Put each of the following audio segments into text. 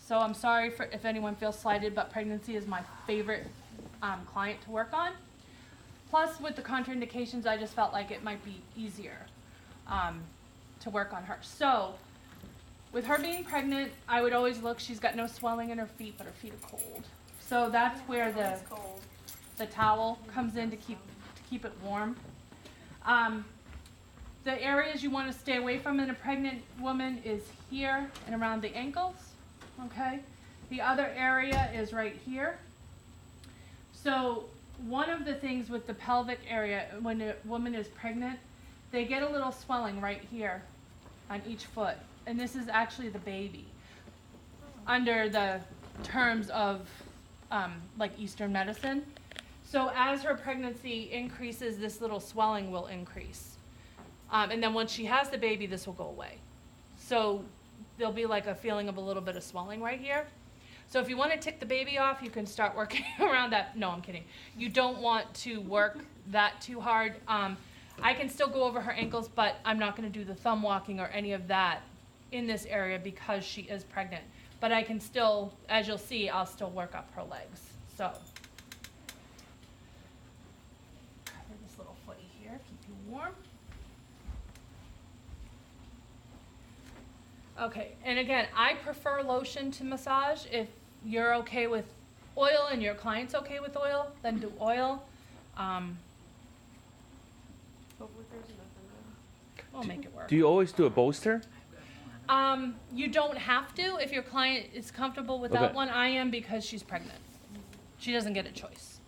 So I'm sorry for if anyone feels slighted, but pregnancy is my favorite client to work on. Plus, with the contraindications, I just felt like it might be easier to work on her. So, with her being pregnant, I would always look. She's got no swelling in her feet, but her feet are cold. So that's where the towel comes in to keep it warm. The areas you want to stay away from in a pregnant woman is here and around the ankles. Okay. The other area is right here. So one of the things with the pelvic area, when a woman is pregnant, they get a little swelling right here on each foot. And this is actually the baby under the terms of like Eastern medicine. So as her pregnancy increases, this little swelling will increase. And then once she has the baby, this will go away. So there'll be like a feeling of a little bit of swelling right here. So if you want to tick the baby off, you can start working around that. No, I'm kidding. You don't want to work that too hard. I can still go over her ankles, but I'm not going to do the thumb walking or any of that in this area because she is pregnant. But I can still, as you'll see, I'll still work up her legs. So cover this little footy here, keep you warm. Okay, and again, I prefer lotion to massage. If you're okay with oil and your client's okay with oil, then do oil. We'll make it work. Do you always do a bolster? You don't have to if your client is comfortable without Okay. one. I am because she's pregnant. She doesn't get a choice.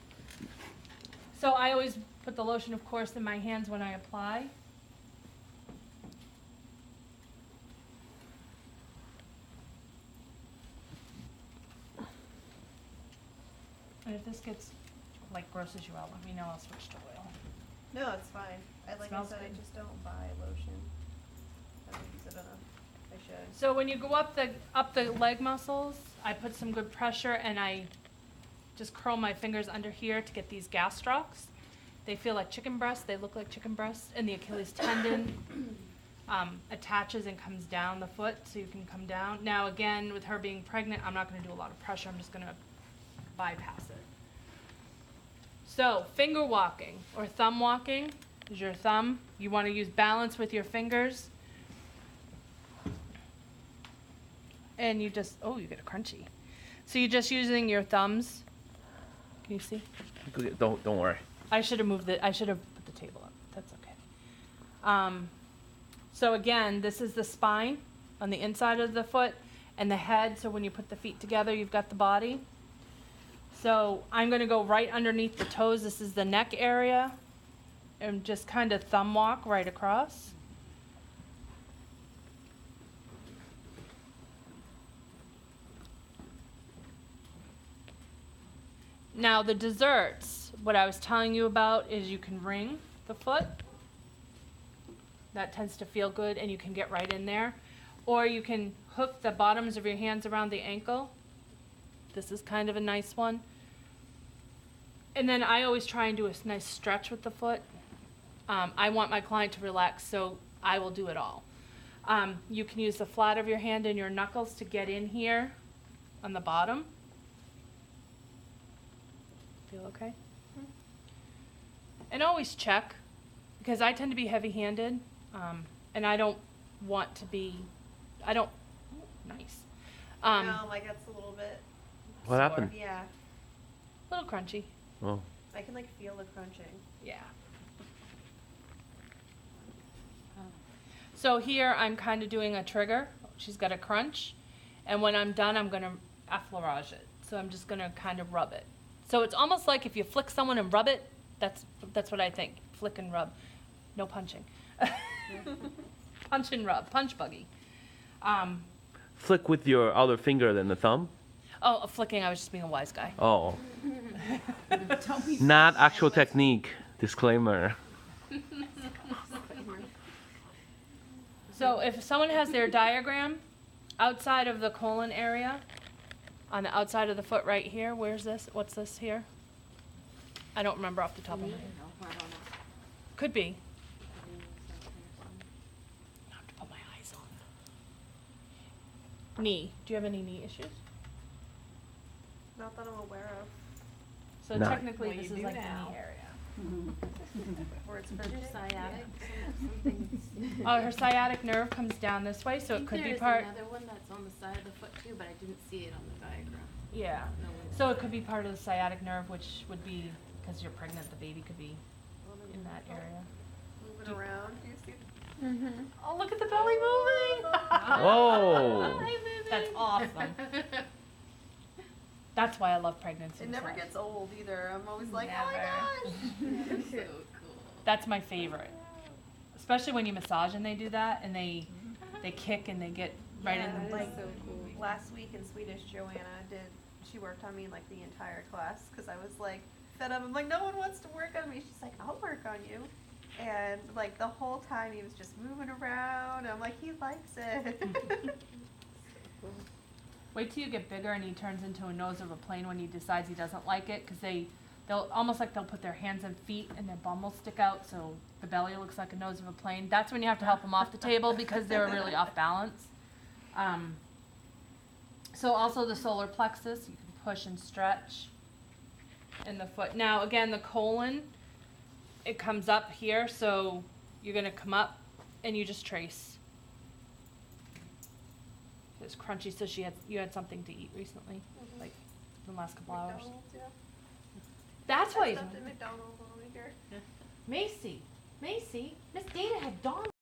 So I always put the lotion, of course, in my hands when I apply. And if this gets like grosses you out, let me know. I'll switch to oil. No, it's fine. Like I Smells said, I good. just don't buy lotion. I don't use it enough. I should. So when you go up the leg muscles, I put some good pressure and I just curl my fingers under here to get these gastrocs. They feel like chicken breasts. They look like chicken breasts. And the Achilles tendon attaches and comes down the foot, so you can come down. Now again, with her being pregnant, I'm not going to do a lot of pressure. I'm just going to bypass it. So finger walking or thumb walking is your thumb. You want to use balance with your fingers. And you just, oh, you get a crunchy. So you're just using your thumbs. Can you see? Don't worry. I should have put the table up. That's okay. So again, this is the spine on the inside of the foot and the head. So when you put the feet together, you've got the body. So I'm going to go right underneath the toes. This is the neck area. And just kind of thumb walk right across. Now the desserts, what I was telling you about is you can wring the foot. That tends to feel good and you can get right in there. Or you can hook the bottoms of your hands around the ankle. This is kind of a nice one. And then I always try and do a nice stretch with the foot. I want my client to relax, so I will do it all. You can use the flat of your hand and your knuckles to get in here on the bottom. Feel okay? Mm-hmm. And always check, because I tend to be heavy-handed, and I don't want to be, nice. No, like that's a little bit. What happened? Yeah. A little crunchy. Oh. I can like feel the crunching. Yeah. So here I'm kind of doing a trigger. She's got a crunch. And when I'm done, I'm going to effleurage it. So I'm just going to kind of rub it. So it's almost like if you flick someone and rub it, that's what I think. Flick and rub. No punching. Punch and rub. Punch buggy. Flick with your other finger than the thumb? Oh, flicking. I was just being a wise guy. Oh. Not actual technique. Disclaimer. So if someone has their diagram outside of the colon area, on the outside of the foot right here, where's this? What's this here? I don't remember off the top of my head. Could be. I have to put my eyes on. Knee. Do you have any knee issues? Not that I'm aware of. So No. technically Well, this you is do like the now. knee area. Or it's Under fidget. sciatic, something. Her sciatic nerve comes down this way, so it could be part. There's another one that's on the side of the foot too, but I didn't see it on the diagram. Yeah. No one- So it could be part of the sciatic nerve, which would be, because you're pregnant, the baby could be in that area. Moving around. Do you see? Oh, look at the belly moving! Whoa. That's awesome. That's why I love pregnancy. It never massage. gets old either. I'm always like, oh my Never. gosh. So cool. That's my favorite. Especially when you massage and they do that and they kick and they get right in Yeah, the like so cool. last week in Swedish, she worked on me like the entire class because I was like fed up. I'm like, no one wants to work on me. She's like, I'll work on you. And like the whole time he was just moving around. I'm like, he likes it. Wait till you get bigger and he turns into a nose of a plane when he decides he doesn't like it, because they'll almost like they'll put their hands and feet and their bum will stick out so the belly looks like a nose of a plane. That's when you have to help them off the table because they're really off balance. So also the solar plexus, you can push and stretch in the foot. Now again, the colon, it comes up here, so you're gonna come up and you just trace. It's crunchy, so you had something to eat recently, like the last couple hours. McDonald's, yeah. That's why I he's stopped at McDonald's over here. Macy, Miss Dana had Donald.